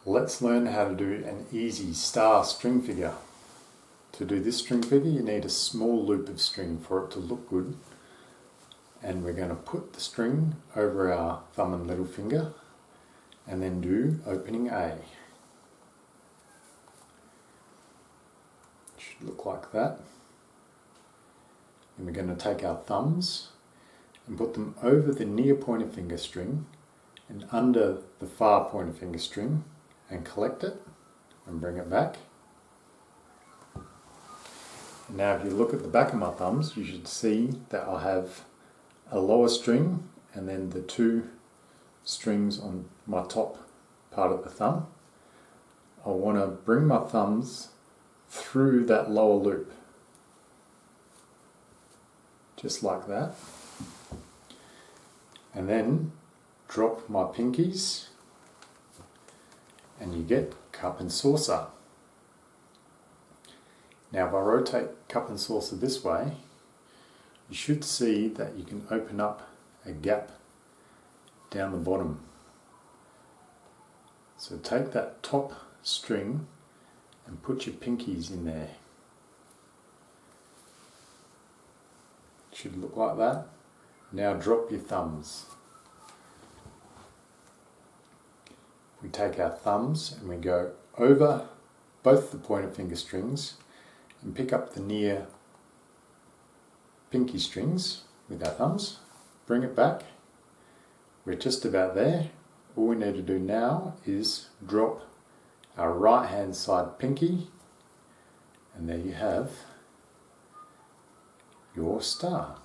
Let's learn how to do an easy star string figure. To do this string figure you need a small loop of string for it to look good, and we're going to put the string over our thumb and little finger and then do opening A. It should look like that. And we're going to take our thumbs and put them over the near pointer finger string and under the far pointer finger string and collect it and bring it back. And now if you look at the back of my thumbs, you should see that I have a lower string and then the two strings on my top part of the thumb. I want to bring my thumbs through that lower loop, just like that, and then drop my pinkies and you get cup and saucer. Now if I rotate cup and saucer this way, you should see that you can open up a gap down the bottom. So take that top string and put your pinkies in there. It should look like that. Now drop your thumbs. We take our thumbs and we go over both the pointer finger strings and pick up the near pinky strings with our thumbs, bring it back. We're just about there. All we need to do now is drop our right hand side pinky, and there you have your star.